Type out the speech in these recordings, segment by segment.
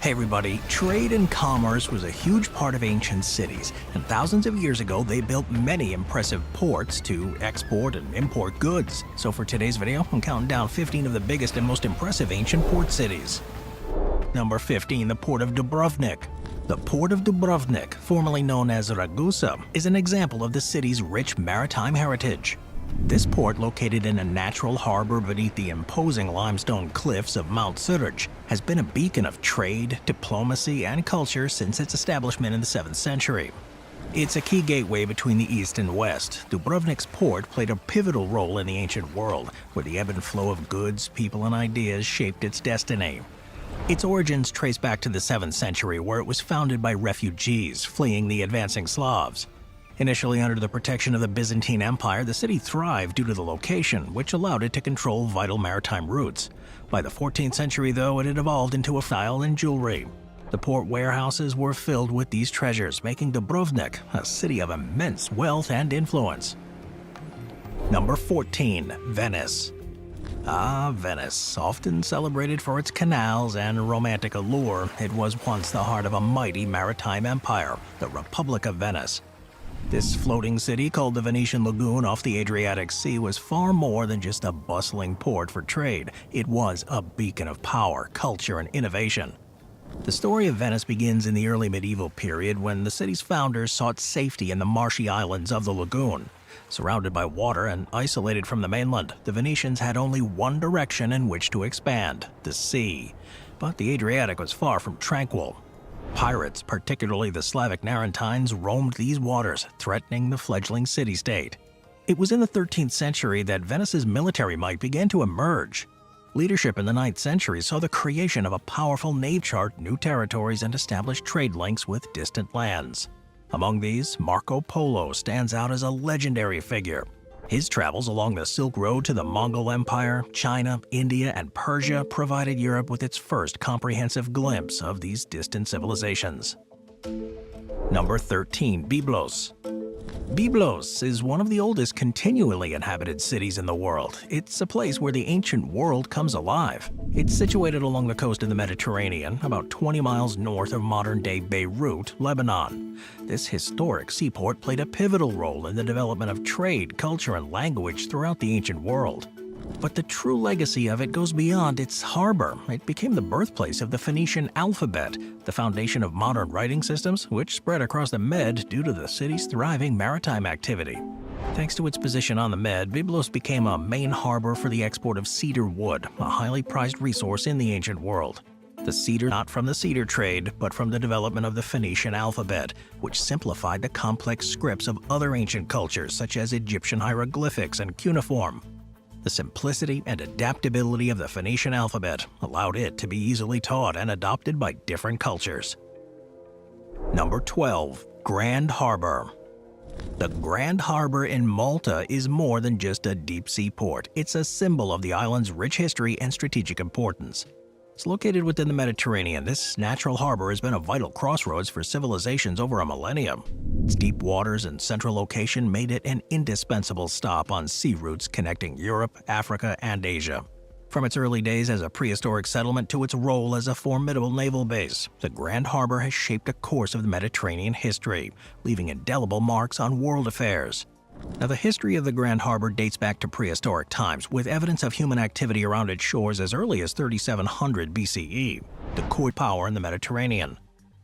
Hey everybody, trade and commerce was a huge part of ancient cities, and thousands of years ago they built many impressive ports to export and import goods. So for today's video, I'm counting down 15 of the biggest and most impressive ancient port cities. Number 15, the Port of Dubrovnik. The Port of Dubrovnik, formerly known as Ragusa, is an example of the city's rich maritime heritage. This port, located in a natural harbor beneath the imposing limestone cliffs of Mount Suraj, has been a beacon of trade, diplomacy, and culture since its establishment in the 7th century. It's a key gateway between the East and West. Dubrovnik's port played a pivotal role in the ancient world, where the ebb and flow of goods, people, and ideas shaped its destiny. Its origins trace back to the 7th century, where it was founded by refugees fleeing the advancing Slavs. Initially under the protection of the Byzantine Empire, the city thrived due to the location, which allowed it to control vital maritime routes. By the 14th century, though, it had evolved into a style in jewelry. The port warehouses were filled with these treasures, making Dubrovnik a city of immense wealth and influence. Number 14, Venice. Venice, often celebrated for its canals and romantic allure, it was once the heart of a mighty maritime empire, the Republic of Venice. This floating city, called the Venetian Lagoon off the Adriatic Sea, was far more than just a bustling port for trade. It was a beacon of power, culture, and innovation. The story of Venice begins in the early medieval period when the city's founders sought safety in the marshy islands of the lagoon. Surrounded by water and isolated from the mainland, the Venetians had only one direction in which to expand: the sea. But the Adriatic was far from tranquil. Pirates, particularly the Slavic Narentines, roamed these waters, threatening the fledgling city-state. It was in the 13th century that Venice's military might began to emerge. Leadership in the 9th century saw the creation of a powerful navy, chart new territories, and established trade links with distant lands. Among these, Marco Polo stands out as a legendary figure. His travels along the Silk Road to the Mongol Empire, China, India, and Persia provided Europe with its first comprehensive glimpse of these distant civilizations. Number 13, Byblos. Byblos is one of the oldest continually inhabited cities in the world. It's a place where the ancient world comes alive. It's situated along the coast of the Mediterranean, about 20 miles north of modern-day Beirut, Lebanon. This historic seaport played a pivotal role in the development of trade, culture, and language throughout the ancient world. But the true legacy of it goes beyond its harbor. It became the birthplace of the Phoenician alphabet, the foundation of modern writing systems, which spread across the Med due to the city's thriving maritime activity. Thanks to its position on the Med, Byblos became a main harbor for the export of cedar wood, a highly prized resource in the ancient world. The cedar not from the cedar trade, but from the development of the Phoenician alphabet, which simplified the complex scripts of other ancient cultures such as Egyptian hieroglyphics and cuneiform. The simplicity and adaptability of the Phoenician alphabet allowed it to be easily taught and adopted by different cultures. Number 12, Grand Harbor. The Grand Harbor in Malta is more than just a deep-sea port. It's a symbol of the island's rich history and strategic importance. It's located within the Mediterranean. This natural harbor has been a vital crossroads for civilizations over a millennium. Its deep waters and central location made it an indispensable stop on sea routes connecting Europe, Africa, and Asia. From its early days as a prehistoric settlement to its role as a formidable naval base, the Grand Harbor has shaped a course of Mediterranean history, leaving indelible marks on world affairs. Now, the history of the Grand Harbor dates back to prehistoric times, with evidence of human activity around its shores as early as 3700 BCE, the core power in the Mediterranean.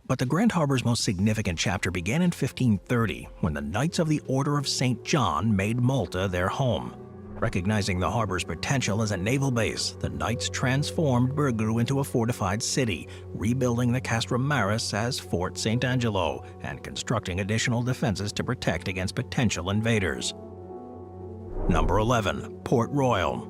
But the Grand Harbor's most significant chapter began in 1530, when the Knights of the Order of St. John made Malta their home. Recognizing the harbor's potential as a naval base, the Knights transformed Birgu into a fortified city, rebuilding the Castrum Maris as Fort St. Angelo and constructing additional defenses to protect against potential invaders. Number 11, Port Royal.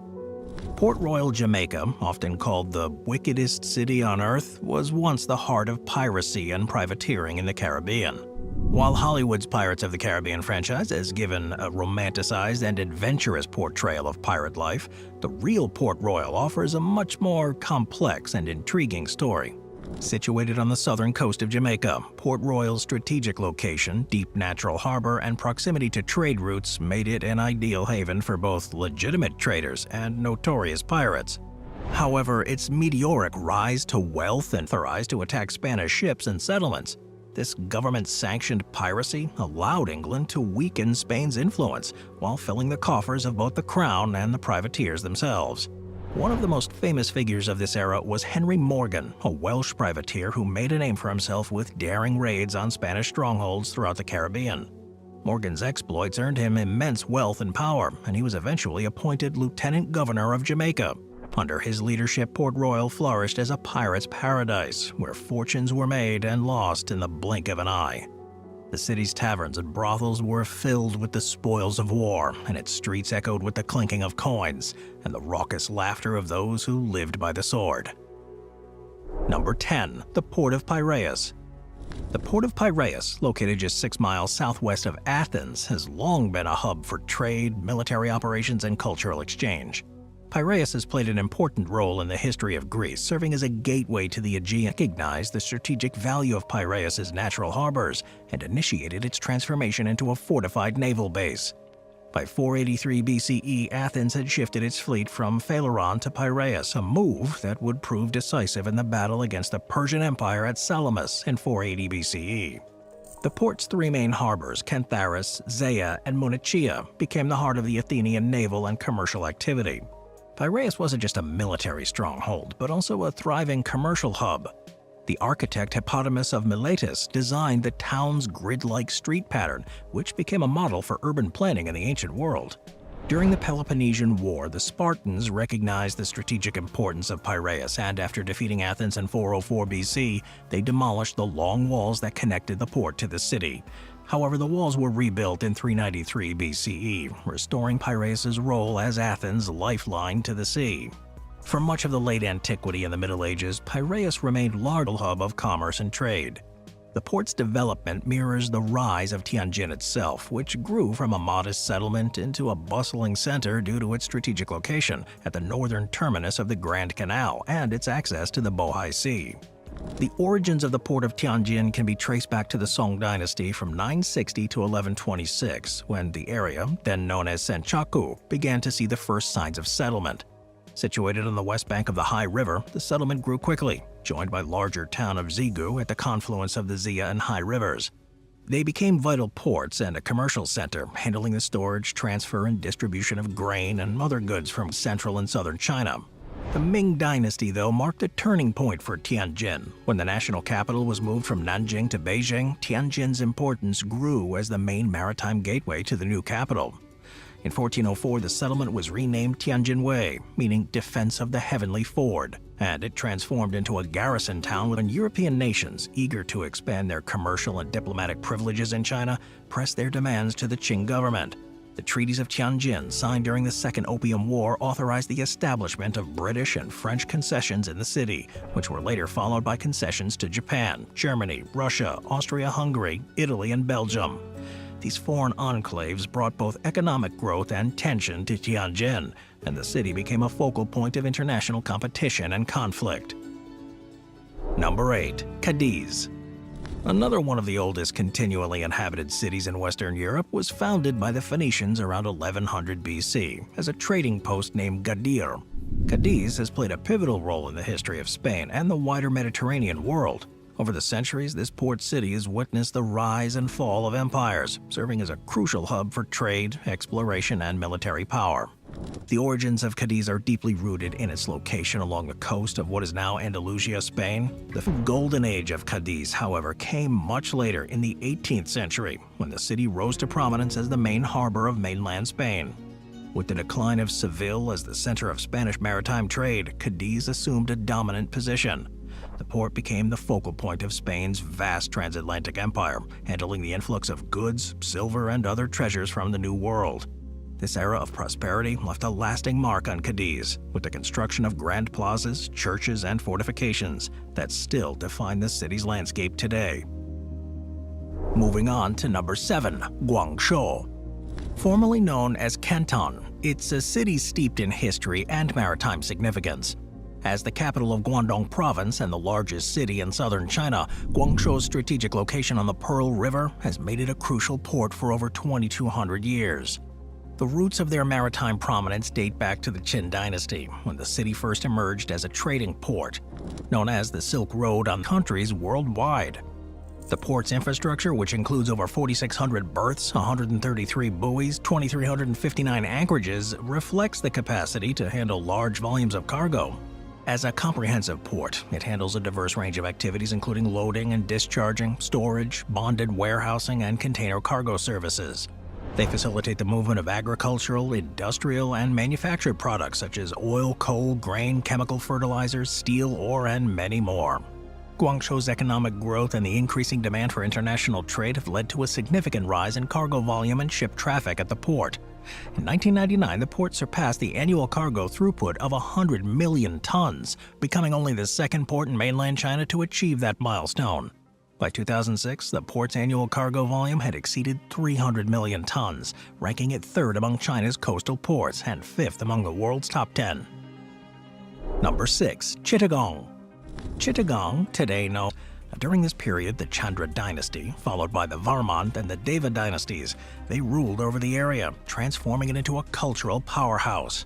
Port Royal, Jamaica, often called the wickedest city on earth, was once the heart of piracy and privateering in the Caribbean. While Hollywood's Pirates of the Caribbean franchise has given a romanticized and adventurous portrayal of pirate life, the real Port Royal offers a much more complex and intriguing story. Situated on the southern coast of Jamaica, Port Royal's strategic location, deep natural harbor, and proximity to trade routes made it an ideal haven for both legitimate traders and notorious pirates. However, its meteoric rise to wealth and authorized to attack Spanish ships and settlements. This government-sanctioned piracy allowed England to weaken Spain's influence while filling the coffers of both the crown and the privateers themselves. One of the most famous figures of this era was Henry Morgan, a Welsh privateer who made a name for himself with daring raids on Spanish strongholds throughout the Caribbean. Morgan's exploits earned him immense wealth and power, and he was eventually appointed Lieutenant Governor of Jamaica. Under his leadership, Port Royal flourished as a pirate's paradise, where fortunes were made and lost in the blink of an eye. The city's taverns and brothels were filled with the spoils of war, and its streets echoed with the clinking of coins and the raucous laughter of those who lived by the sword. Number 10. The Port of Piraeus. The Port of Piraeus, located just 6 miles southwest of Athens, has long been a hub for trade, military operations, and cultural exchange. Piraeus has played an important role in the history of Greece, serving as a gateway to the Aegean. Recognized the strategic value of Piraeus's natural harbors and initiated its transformation into a fortified naval base. By 483 BCE, Athens had shifted its fleet from Phaleron to Piraeus, a move that would prove decisive in the battle against the Persian Empire at Salamis in 480 BCE. The port's 3 main harbors, Cantharis, Zea, and Munichia, became the heart of the Athenian naval and commercial activity. Piraeus wasn't just a military stronghold, but also a thriving commercial hub. The architect Hippodamus of Miletus designed the town's grid-like street pattern, which became a model for urban planning in the ancient world. During the Peloponnesian War, the Spartans recognized the strategic importance of Piraeus, and after defeating Athens in 404 BC, they demolished the long walls that connected the port to the city. However, the walls were rebuilt in 393 BCE, restoring Piraeus's role as Athens' lifeline to the sea. For much of the late antiquity and the Middle Ages, Piraeus remained a large hub of commerce and trade. The port's development mirrors the rise of Tianjin itself, which grew from a modest settlement into a bustling center due to its strategic location at the northern terminus of the Grand Canal and its access to the Bohai Sea. The origins of the port of Tianjin can be traced back to the Song dynasty from 960 to 1126, when the area, then known as Senchaku, began to see the first signs of settlement. Situated on the west bank of the Hai River, the settlement grew quickly, joined by larger town of Xigu at the confluence of the Xia and Hai rivers. They became vital ports and a commercial center, handling the storage, transfer, and distribution of grain and other goods from central and southern China. The Ming dynasty, though, marked a turning point for Tianjin. When the national capital was moved from Nanjing to Beijing, Tianjin's importance grew as the main maritime gateway to the new capital. In 1404, the settlement was renamed Tianjinwei, meaning Defense of the Heavenly Ford, and it transformed into a garrison town when European nations, eager to expand their commercial and diplomatic privileges in China, pressed their demands to the Qing government. The treaties of Tianjin, signed during the Second Opium War, authorized the establishment of British and French concessions in the city, which were later followed by concessions to Japan, Germany, Russia, Austria-Hungary, Italy, and Belgium. These foreign enclaves brought both economic growth and tension to Tianjin, and the city became a focal point of international competition and conflict. Number 8. Cadiz. Another one of the oldest continually inhabited cities in Western Europe was founded by the Phoenicians around 1100 BC as a trading post named Gadir. Cadiz has played a pivotal role in the history of Spain and the wider Mediterranean world. Over the centuries, this port city has witnessed the rise and fall of empires, serving as a crucial hub for trade, exploration, and military power. The origins of Cadiz are deeply rooted in its location along the coast of what is now Andalusia, Spain. The golden age of Cadiz, however, came much later in the 18th century, when the city rose to prominence as the main harbor of mainland Spain. With the decline of Seville as the center of Spanish maritime trade, Cadiz assumed a dominant position. The port became the focal point of Spain's vast transatlantic empire, handling the influx of goods, silver, and other treasures from the New World. This era of prosperity left a lasting mark on Cadiz, with the construction of grand plazas, churches, and fortifications that still define the city's landscape today. Moving on to number 7, Guangzhou. Formerly known as Canton, it's a city steeped in history and maritime significance. As the capital of Guangdong Province and the largest city in southern China, Guangzhou's strategic location on the Pearl River has made it a crucial port for over 2,200 years. The roots of their maritime prominence date back to the Qin dynasty, when the city first emerged as a trading port, known as the Silk Road on countries worldwide. The port's infrastructure, which includes over 4,600 berths, 133 buoys, 2,359 anchorages, reflects the capacity to handle large volumes of cargo. As a comprehensive port, it handles a diverse range of activities including loading and discharging, storage, bonded warehousing, and container cargo services. They facilitate the movement of agricultural, industrial, and manufactured products such as oil, coal, grain, chemical fertilizers, steel, ore, and many more. Guangzhou's economic growth and the increasing demand for international trade have led to a significant rise in cargo volume and ship traffic at the port. In 1999, the port surpassed the annual cargo throughput of 100 million tons, becoming only the second port in mainland China to achieve that milestone. By 2006, the port's annual cargo volume had exceeded 300 million tons, ranking it third among China's coastal ports and fifth among the world's top 10. Number 6. Chittagong. Chittagong, today known. During this period, the Chandra dynasty, followed by the Varman and the Deva dynasties, they ruled over the area, transforming it into a cultural powerhouse.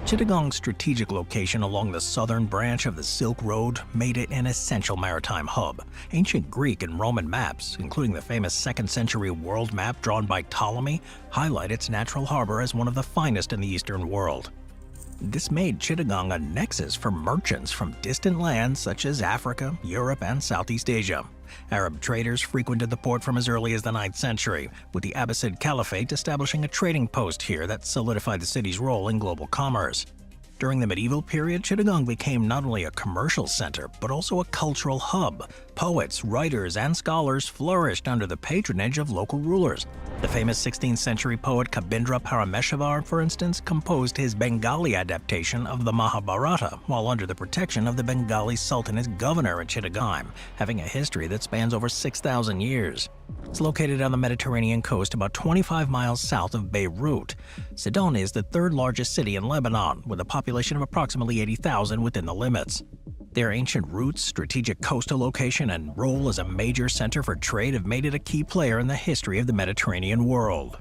Chittagong's strategic location along the southern branch of the Silk Road made it an essential maritime hub. Ancient Greek and Roman maps, including the famous 2nd century world map drawn by Ptolemy, highlight its natural harbor as one of the finest in the Eastern world. This made Chittagong a nexus for merchants from distant lands such as Africa, Europe, and Southeast Asia. Arab traders frequented the port from as early as the 9th century, with the Abbasid Caliphate establishing a trading post here that solidified the city's role in global commerce. During the medieval period, Chittagong became not only a commercial center, but also a cultural hub. Poets, writers, and scholars flourished under the patronage of local rulers. The famous 16th century poet Kabindra Parameshvar, for instance, composed his Bengali adaptation of the Mahabharata while under the protection of the Bengali Sultanate governor at Chittagong, having a history that spans over 6,000 years. It's located on the Mediterranean coast about 25 miles south of Beirut. Sidon is the third largest city in Lebanon, with a population of approximately 80,000 within the limits. Their ancient roots, strategic coastal location, and role as a major center for trade have made it a key player in the history of the Mediterranean world.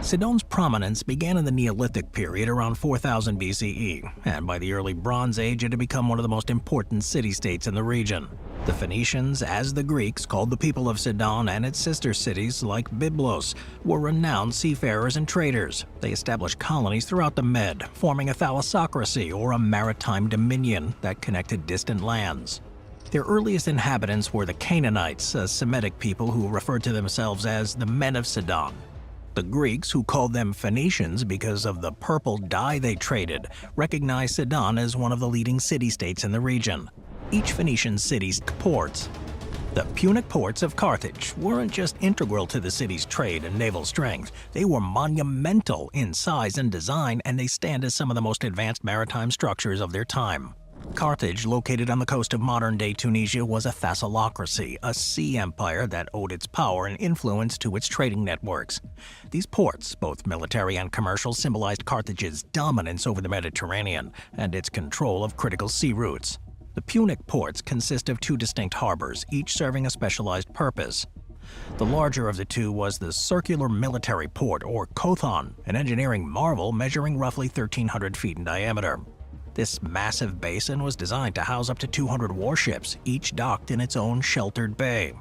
Sidon's prominence began in the Neolithic period around 4000 BCE, and by the early Bronze Age it had become one of the most important city-states in the region. The Phoenicians, as the Greeks, called the people of Sidon and its sister cities like Byblos, were renowned seafarers and traders. They established colonies throughout the Med, forming a thalassocracy or a maritime dominion that connected distant lands. Their earliest inhabitants were the Canaanites, a Semitic people who referred to themselves as the Men of Sidon. The Greeks, who called them Phoenicians because of the purple dye they traded, recognized Sidon as one of the leading city-states in the region. Each Phoenician city's ports. The Punic ports of Carthage weren't just integral to the city's trade and naval strength, they were monumental in size and design, and they stand as some of the most advanced maritime structures of their time. Carthage, located on the coast of modern-day Tunisia, was a thalassocracy, a sea empire that owed its power and influence to its trading networks. These ports, both military and commercial, symbolized Carthage's dominance over the Mediterranean and its control of critical sea routes. The Punic ports consist of two distinct harbors, each serving a specialized purpose. The larger of the two was the Circular Military Port, or Kothon, an engineering marvel measuring roughly 1,300 feet in diameter. This massive basin was designed to house up to 200 warships, each docked in its own sheltered bay.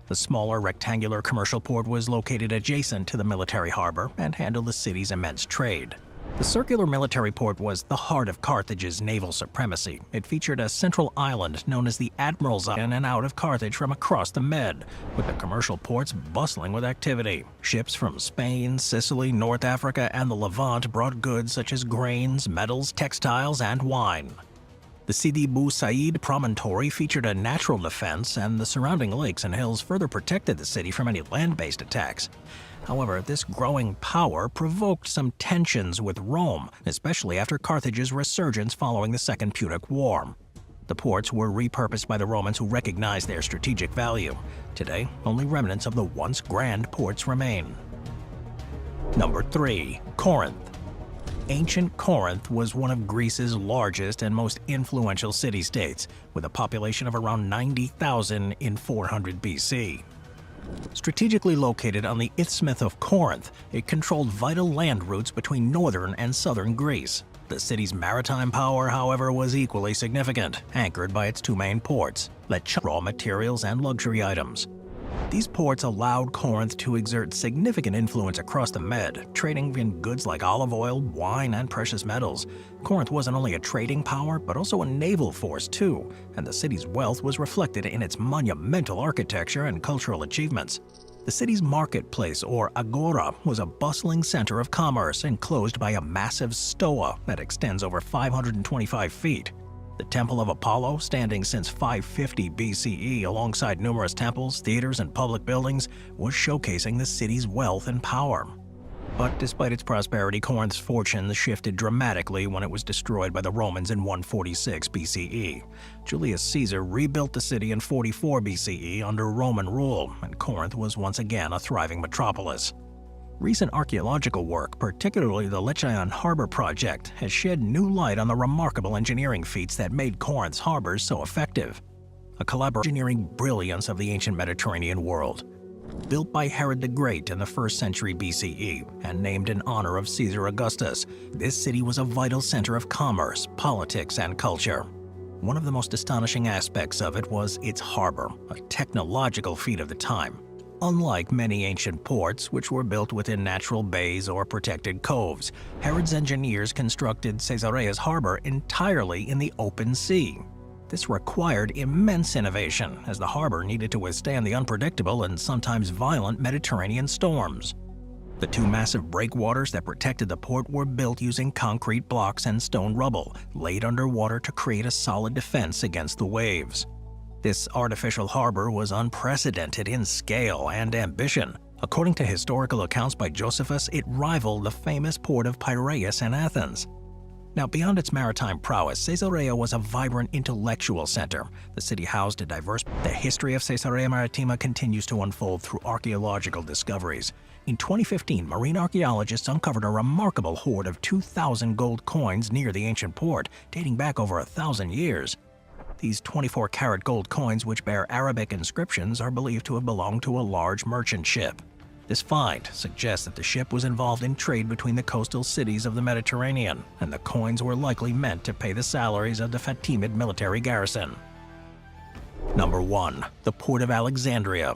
The smaller rectangular commercial port was located adjacent to the military harbor and handled the city's immense trade. The Circular Military Port was the heart of Carthage's naval supremacy. It featured a central island known as the Admiral's Island in and out of Carthage from across the Med, with the commercial ports bustling with activity. Ships from Spain, Sicily, North Africa, and the Levant brought goods such as grains, metals, textiles, and wine. The Sidi Bou Said promontory featured a natural defense, and the surrounding lakes and hills further protected the city from any land-based attacks. However, this growing power provoked some tensions with Rome, especially after Carthage's resurgence following the Second Punic War. The ports were repurposed by the Romans, who recognized their strategic value. Today, only remnants of the once grand ports remain. Number 3. Corinth. Ancient Corinth was one of Greece's largest and most influential city-states, with a population of around 90,000 in 400 BC. Strategically located on the Isthmus of Corinth, it controlled vital land routes between northern and southern Greece. The city's maritime power, however, was equally significant, anchored by its two main ports, raw materials and luxury items. These ports allowed Corinth to exert significant influence across the Med, trading in goods like olive oil, wine, and precious metals. Corinth wasn't only a trading power, but also a naval force too, and the city's wealth was reflected in its monumental architecture and cultural achievements. The city's marketplace, or agora, was a bustling center of commerce enclosed by a massive stoa that extends over 525 feet. The Temple of Apollo, standing since 550 BCE alongside numerous temples, theaters, and public buildings, was showcasing the city's wealth and power. But despite its prosperity, Corinth's fortunes shifted dramatically when it was destroyed by the Romans in 146 BCE. Julius Caesar rebuilt the city in 44 BCE under Roman rule, and Corinth was once again a thriving metropolis. Recent archaeological work, particularly the Lechaon Harbor project, has shed new light on the remarkable engineering feats that made Corinth's harbors so effective. A engineering brilliance of the ancient Mediterranean world. Built by Herod the Great in the 1st century BCE and named in honor of Caesar Augustus, this city was a vital center of commerce, politics, and culture. One of the most astonishing aspects of it was its harbor, a technological feat of the time. Unlike many ancient ports, which were built within natural bays or protected coves, Herod's engineers constructed Caesarea's harbor entirely in the open sea. This required immense innovation, as the harbor needed to withstand the unpredictable and sometimes violent Mediterranean storms. The two massive breakwaters that protected the port were built using concrete blocks and stone rubble, laid underwater to create a solid defense against the waves. This artificial harbor was unprecedented in scale and ambition. According to historical accounts by Josephus, it rivaled the famous port of Piraeus in Athens. Now, beyond its maritime prowess, Caesarea was a vibrant intellectual center. The city housed a diverse. The history of Caesarea Maritima continues to unfold through archaeological discoveries. In 2015, marine archaeologists uncovered a remarkable hoard of 2,000 gold coins near the ancient port, dating back over 1,000 years. These 24-karat gold coins, which bear Arabic inscriptions, are believed to have belonged to a large merchant ship. This find suggests that the ship was involved in trade between the coastal cities of the Mediterranean, and the coins were likely meant to pay the salaries of the Fatimid military garrison. Number 1. The Port of Alexandria.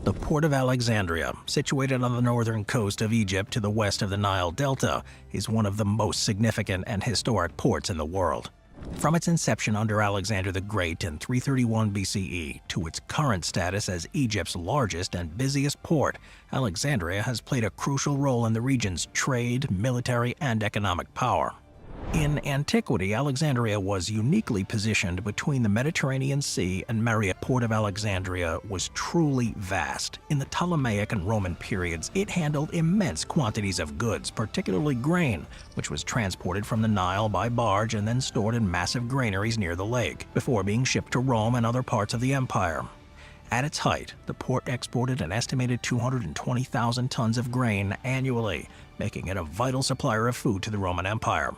The Port of Alexandria, situated on the northern coast of Egypt to the west of the Nile Delta, is one of the most significant and historic ports in the world. From its inception under Alexander the Great in 331 BCE to its current status as Egypt's largest and busiest port, Alexandria has played a crucial role in the region's trade, military, and economic power. In antiquity, Alexandria was uniquely positioned between the Mediterranean Sea and Maria. Port of Alexandria was truly vast. In the Ptolemaic and Roman periods, it handled immense quantities of goods, particularly grain, which was transported from the Nile by barge and then stored in massive granaries near the lake, before being shipped to Rome and other parts of the empire. At its height, the port exported an estimated 220,000 tons of grain annually, making it a vital supplier of food to the Roman Empire.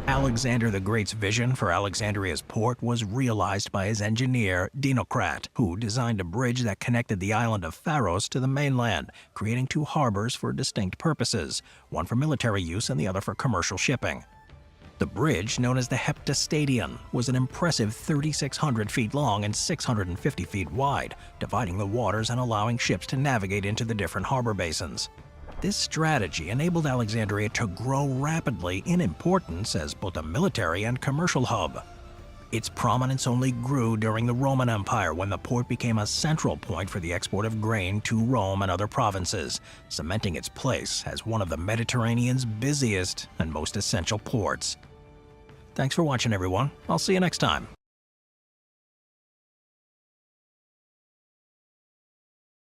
Alexander the Great's vision for Alexandria's port was realized by his engineer, Dinocrat, who designed a bridge that connected the island of Pharos to the mainland, creating two harbors for distinct purposes, one for military use and the other for commercial shipping. The bridge, known as the Heptastadion, was an impressive 3,600 feet long and 650 feet wide, dividing the waters and allowing ships to navigate into the different harbor basins. This strategy enabled Alexandria to grow rapidly in importance as both a military and commercial hub. Its prominence only grew during the Roman Empire, when the port became a central point for the export of grain to Rome and other provinces, cementing its place as one of the Mediterranean's busiest and most essential ports. Thanks for watching, everyone. I'll see you next time.